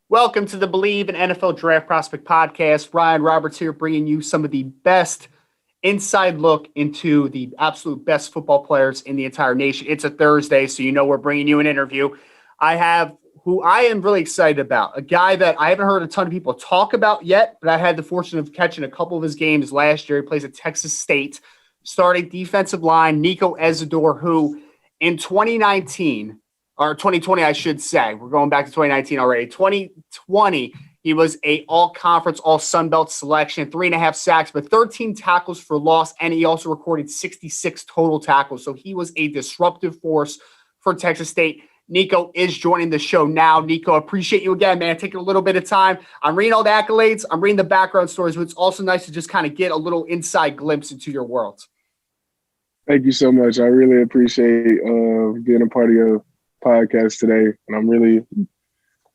Welcome to the Believe in NFL Draft Prospect Podcast. Ryan Roberts here, bringing you some of the best inside look into the absolute best football players in the entire nation. It's a Thursday, so you know we're bringing you an interview. I have who I am really excited about, a guy that I haven't heard a ton of people talk about yet, but I had the fortune of catching a couple of his games last year. He plays at Texas State, starting defensive line, Nico Ezidore, who in 2019 – or 2020, I should say. We're going back to 2019 already. 2020, he was a all-conference, all-Sun Belt selection, 3.5 sacks, but 13 tackles for loss, and he also recorded 66 total tackles. So he was a disruptive force for Texas State. Nico is joining the show now. Nico, appreciate you again, man. Taking a little bit of time. I'm reading all the accolades. I'm reading the background stories, but it's also nice to just kind of get a little inside glimpse into your world. Thank you so much. I really appreciate being a part of your podcast today, and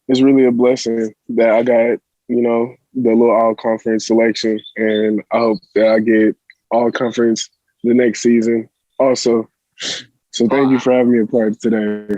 it's really a blessing that I got, the little all conference selection, and I hope that I get all conference the next season also. So thank you for having me a part today.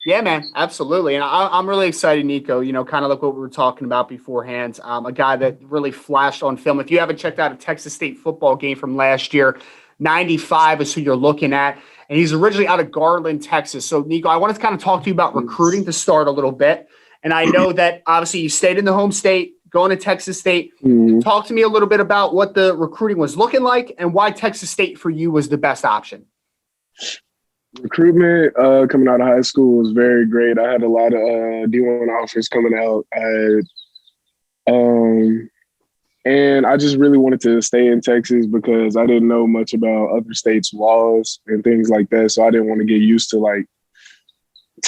Yeah, man, absolutely. And I'm really excited, Nico, kind of like what we were talking about beforehand. A guy that really flashed on film. If you haven't checked out a Texas State football game from last year, 95 is who you're looking at. And he's originally out of Garland, Texas. So, Nico, I wanted to kind of talk to you about recruiting to start a little bit. And I know that, obviously, you stayed in the home state, going to Texas State. Mm-hmm. Talk to me a little bit about what the recruiting was looking like and why Texas State for you was the best option. Recruitment coming out of high school was very great. I had a lot of D1 offers coming out. And I just really wanted to stay in Texas because I didn't know much about other states' laws and things like that. So I didn't want to get used to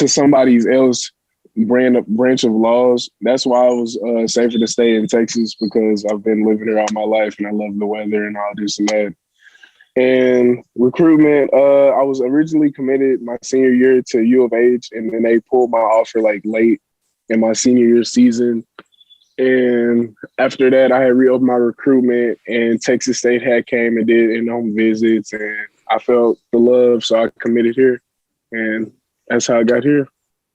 somebody else branch of laws. That's why I was safer to stay in Texas, because I've been living here all my life and I love the weather and all this and that. And recruitment, I was originally committed my senior year to U of H, and then they pulled my offer late in my senior year season. And after that, I had reopened my recruitment, and Texas State had came and did in-home visits, and I felt the love, so I committed here, and that's how I got here.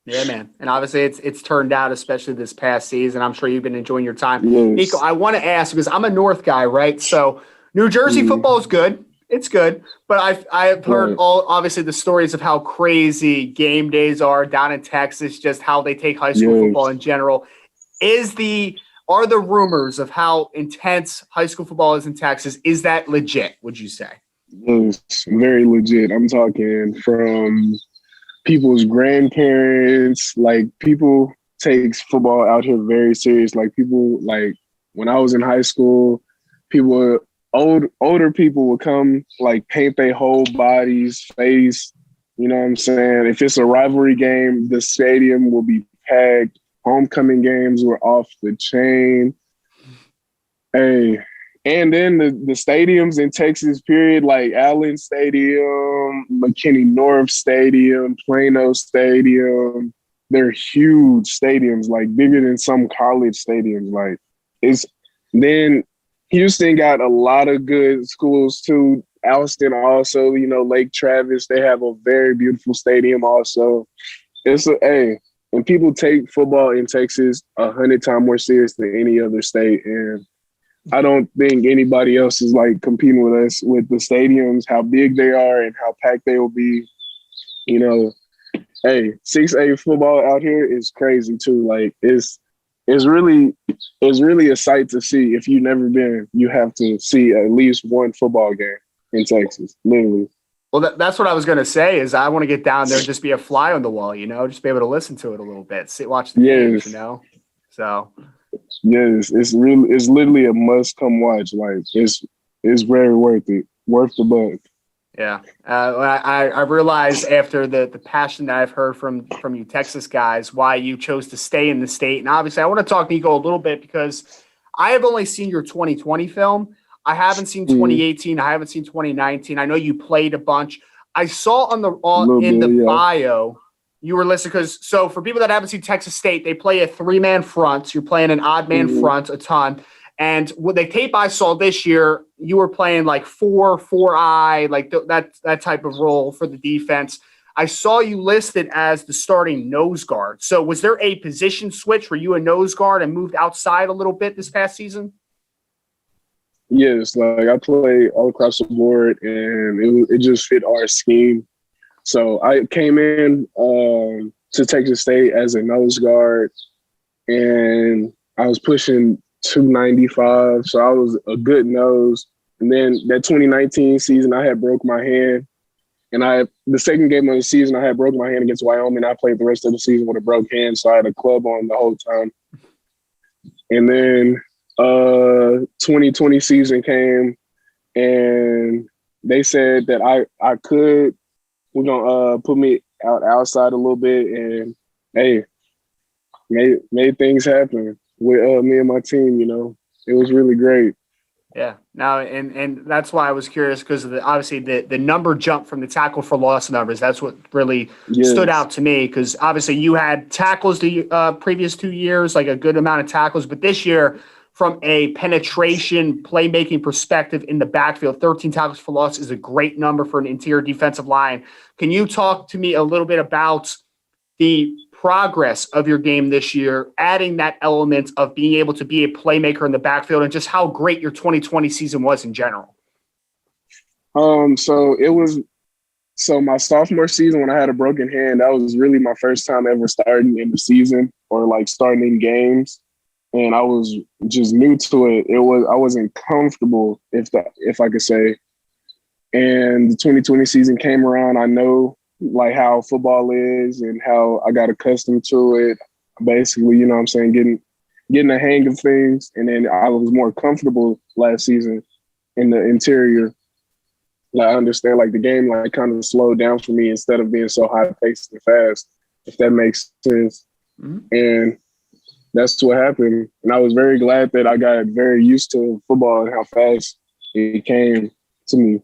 Yeah, man. And obviously it's turned out, especially this past season. I'm sure you've been enjoying your time. Yes. Nico, I want to ask, because I'm a North guy, right? So New Jersey football is good. It's good. But I've heard obviously the stories of how crazy game days are down in Texas, just how they take high school football in general. Are the rumors of how intense high school football is in Texas, is that legit, would you say? It's very legit. I'm talking from people's grandparents, people take football out here very serious. People, when I was in high school, older people would come, paint their whole bodies, face, you know what I'm saying? If it's a rivalry game, the stadium will be packed. Homecoming games were off the chain. Hey, and then the stadiums in Texas, period, like Allen Stadium, McKinney North Stadium, Plano Stadium, they're huge stadiums, bigger than some college stadiums. Then Houston got a lot of good schools too. Alston also, Lake Travis, they have a very beautiful stadium also. And people take football in Texas 100 times more serious than any other state. And I don't think anybody else is competing with us with the stadiums, how big they are and how packed they will be. 6A football out here is crazy too. It's really a sight to see. If you've never been, you have to see at least one football game in Texas, literally. Well, that's what I was going to say is I want to get down there and just be a fly on the wall, just be able to listen to it a little bit, watch the games, So, yes, it's literally a must come watch. It's very worth it, worth the buck. Yeah, I realized after the passion that I've heard from you Texas guys, why you chose to stay in the state. And obviously, I want to talk Nico a little bit because I have only seen your 2020 film. I haven't seen 2018. I haven't seen 2019. I know you played a bunch. I saw in the bio you were listed so for people that haven't seen Texas State, they play a 3-man front. So you're playing an odd man front a ton. And with the tape I saw this year, you were playing 4-4-eye, that type of role for the defense. I saw you listed as the starting nose guard. So was there a position switch? Were you a nose guard and moved outside a little bit this past season? Yes, like I play all across the board, and it just fit our scheme. So I came in to Texas State as a nose guard, and I was pushing 295, so I was a good nose. And then that 2019 season, I had broke my hand, and the second game of the season, I had broke my hand against Wyoming. I played the rest of the season with a broke hand, so I had a club on the whole time. And then 2020 season came, and they said that we're gonna put me outside a little bit, and hey, made things happen with me and my team. It was really great. Yeah. Now, and that's why I was curious, because of obviously the number jump from the tackle for loss numbers. That's what really stood out to me, because obviously you had tackles the previous 2 years, like a good amount of tackles, but this year, from a penetration playmaking perspective in the backfield, 13 tackles for loss is a great number for an interior defensive line. Can you talk to me a little bit about the progress of your game this year, adding that element of being able to be a playmaker in the backfield, and just how great your 2020 season was in general? So my sophomore season, when I had a broken hand, that was really my first time ever starting in the season, or like starting in games. And I was just new to it. I wasn't comfortable, if I could say. And the 2020 season came around. I know like how football is and how I got accustomed to it. Basically, you know what I'm saying, getting the hang of things. And then I was more comfortable last season in the interior. Like I understand, like the game like kind of slowed down for me instead of being so high paced and fast, if that makes sense. Mm-hmm. And that's what happened. And I was very glad that I got very used to football and how fast it came to me.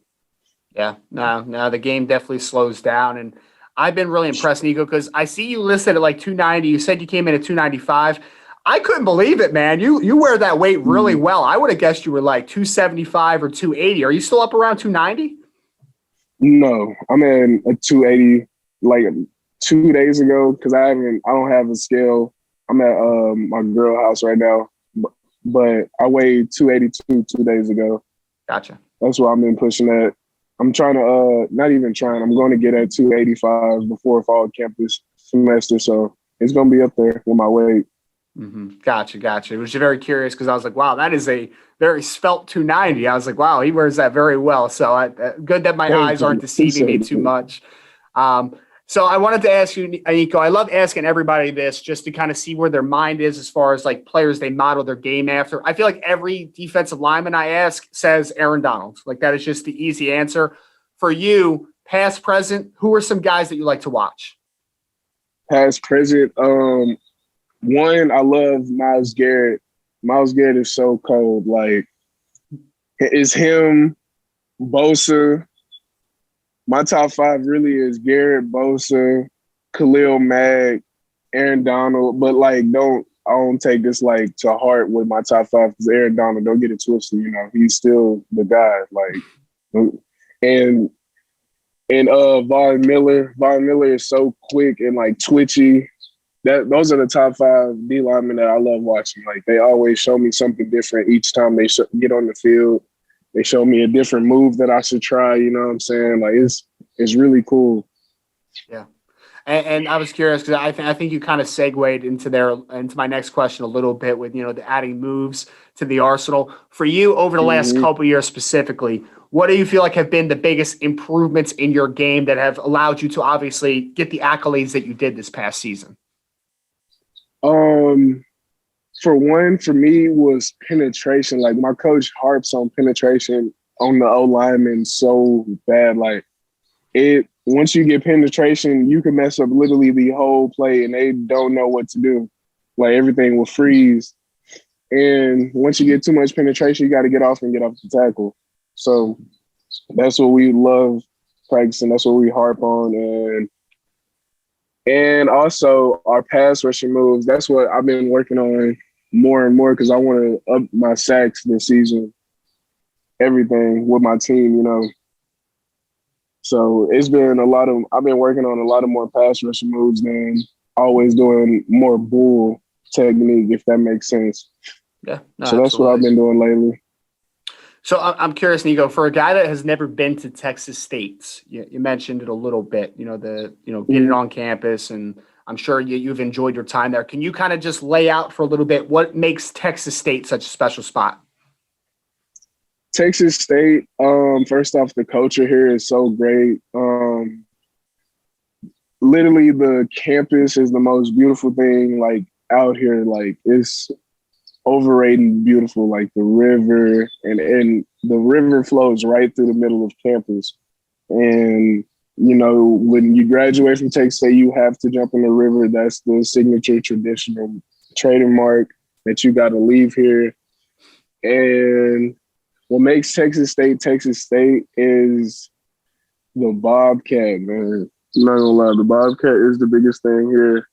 Yeah, no, the game definitely slows down. And I've been really impressed, Nico, because I see you listed at like 290. You said you came in at 295. I couldn't believe it, man. You wear that weight really well. I would have guessed you were like 275 or 280. Are you still up around 290? No, I'm in a 280 like 2 days ago, because I don't have a scale. I'm at my girl house right now, but I weighed 282 2 days ago. Gotcha. That's what I've been pushing at. I'm trying to, not even trying, I'm going to get at 285 before fall campus semester. So it's going to be up there with my weight. Mm-hmm. Gotcha. It was very curious, because I was like, wow, that is a very svelte 290. I was like, wow, he wears that very well. So good that my eyes aren't deceiving me too much. So I wanted to ask you, Nico, I love asking everybody this just to kind of see where their mind is as far as like players they model their game after. I feel like every defensive lineman I ask says Aaron Donald. Like that is just the easy answer. For you, past, present, who are some guys that you like to watch? Past, present. One, I love Myles Garrett. Myles Garrett is so cold. Like, it's him, Bosa. My top five really is Garrett, Bosa, Khalil Mack, Aaron Donald. But like, I don't take this like to heart with my top five, because Aaron Donald, don't get it twisted. He's still the guy. Like, and Von Miller. Von Miller is so quick and like twitchy. Those are the top five D linemen that I love watching. Like they always show me something different each time they get on the field. They show me a different move that I should try. You know what I'm saying? Like it's really cool. Yeah. And I was curious, because I think you kind of segued into my next question a little bit with, the adding moves to the arsenal. For you over the last couple of years specifically, what do you feel like have been the biggest improvements in your game that have allowed you to obviously get the accolades that you did this past season? For me was penetration. Like my coach harps on penetration on the O-lineman so bad. Like once you get penetration, you can mess up literally the whole play and they don't know what to do. Like everything will freeze. And once you get too much penetration, you got to get off the tackle. So that's what we love practicing. That's what we harp on. And also our pass rushing moves. That's what I've been working on more and more, because I want to up my sacks this season. Everything with my team, So it's been I've been working on a lot of more pass rushing moves than always doing more bull technique, if that makes sense. Yeah, no, So that's what I've absolutely. been doing lately. So I'm curious, Nico, for a guy that has never been to Texas State, you mentioned it a little bit, getting on campus, and I'm sure you've enjoyed your time there. Can you kind of just lay out for a little bit what makes Texas State such a special spot? Texas State, first off, the culture here is so great. Literally the campus is the most beautiful thing like out here. Like it's overrated beautiful, like the river and the river flows right through the middle of campus. And when you graduate from Texas State, you have to jump in the river. That's the signature traditional trademark that you got to leave here. And what makes Texas State is the Bobcat, man. I'm not gonna lie, the Bobcat is the biggest thing here.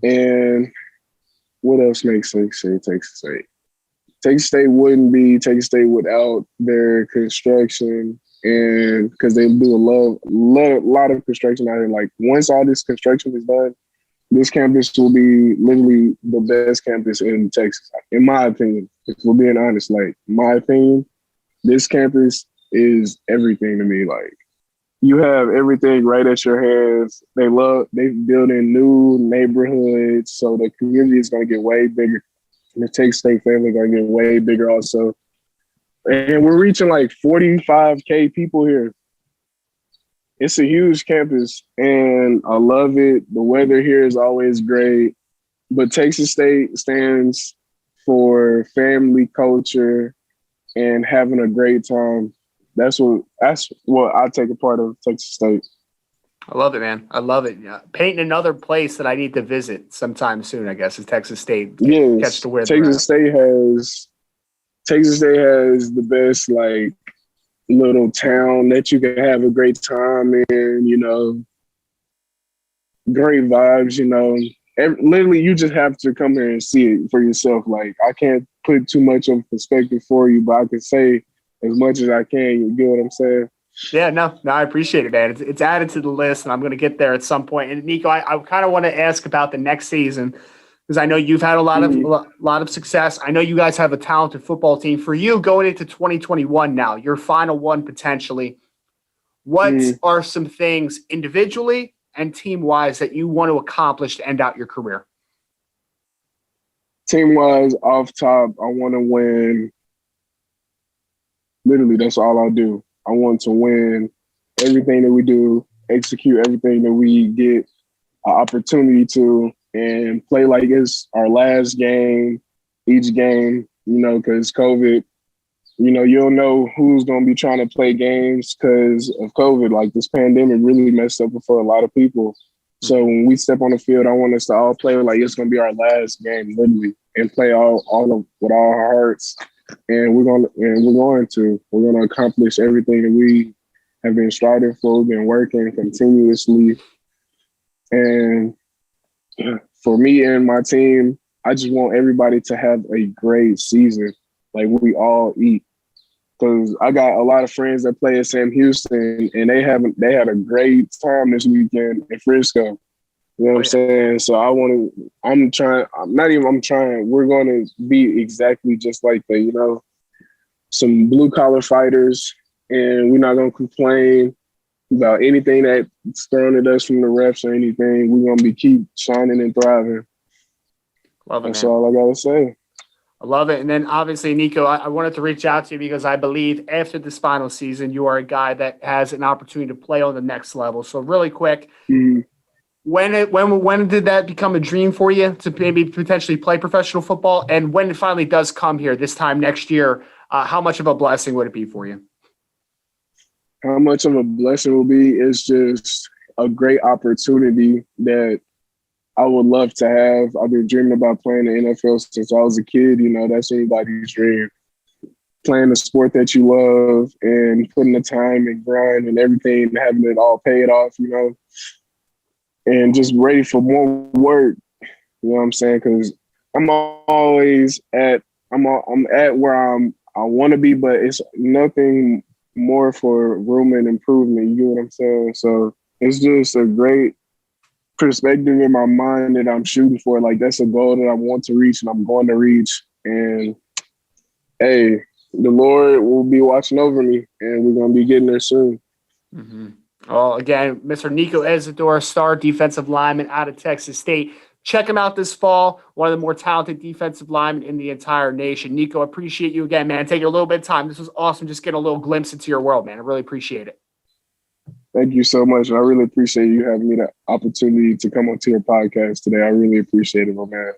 And what else makes Texas State Texas State? Texas State wouldn't be Texas State without their construction, and because they do a lot of construction out here. Like once all this construction is done, this campus will be literally the best campus in Texas, in my opinion. If we're being honest, like my opinion, this campus is everything to me. Like you have everything right at your hands. They building new neighborhoods, so the community is going to get way bigger. The Texas State family going to get way bigger also. And we're reaching like 45K people here. It's a huge campus, and I love it. The weather here is always great. But Texas State stands for family culture and having a great time. That's what I take a part of Texas State. I love it, man. I love it. Yeah. Painting another place that I need to visit sometime soon, I guess, is Texas State. Yes, Catch the weather. Texas State has the best like little town that you can have a great time in. Great vibes. Literally, you just have to come here and see it for yourself. Like I can't put too much of perspective for you, but I can say as much as I can. You get what I'm saying? Yeah, no, I appreciate it, man. It's added to the list, and I'm going to get there at some point. And Nico, I kind of want to ask about the next season because I know you've had a lot of success. I know you guys have a talented football team. For you, going into 2021 now, your final one potentially, what are some things individually and team-wise that you want to accomplish to end out your career? Team-wise, off top, I want to win. Literally, that's all I'll do. I want to win everything that we do, execute everything that we get an opportunity to, and play like it's our last game, each game, because COVID, you don't know who's going to be trying to play games because of COVID. Like this pandemic really messed up for a lot of people. So when we step on the field, I want us to all play like it's going to be our last game, literally, and play with all our hearts. And we're going to accomplish everything that we have been striving for. We've been working continuously. And for me and my team, I just want everybody to have a great season. Like we all eat. Because I got a lot of friends that play at Sam Houston, and they had a great time this weekend in Frisco. You know what I'm saying? So we're going to be exactly just like that, some blue collar fighters, and we're not going to complain about anything that's thrown at us from the refs or anything. We're going to keep shining and thriving. Love it, That's man. all I got to say. I love it. And then obviously, Nico, I wanted to reach out to you because I believe after this final season, you are a guy that has an opportunity to play on the next level. So really quick, when did that become a dream for you to maybe potentially play professional football? And when it finally does come here this time next year, how much of a blessing would it be for you? How much of a blessing will be is just a great opportunity that I would love to have. I've been dreaming about playing the NFL since I was a kid. That's anybody's dream. Playing the sport that you love and putting the time and grind and everything, and having it all paid off, and just ready for more work. You know what I'm saying? Because I'm always I'm at where I want to be, but it's nothing more for room and improvement. You get what I'm saying? So it's just a great perspective in my mind that I'm shooting for. Like, that's a goal that I want to reach and I'm going to reach. And hey, the Lord will be watching over me and we're going to be getting there soon. Mm-hmm. Well, again, Mr. Nico Ezidore, star defensive lineman out of Texas State. Check him out this fall. One of the more talented defensive linemen in the entire nation. Nico, appreciate you again, man. Taking a little bit of time. This was awesome. Just getting a little glimpse into your world, man. I really appreciate it. Thank you so much. I really appreciate you having me the opportunity to come onto your podcast today. I really appreciate it, my man.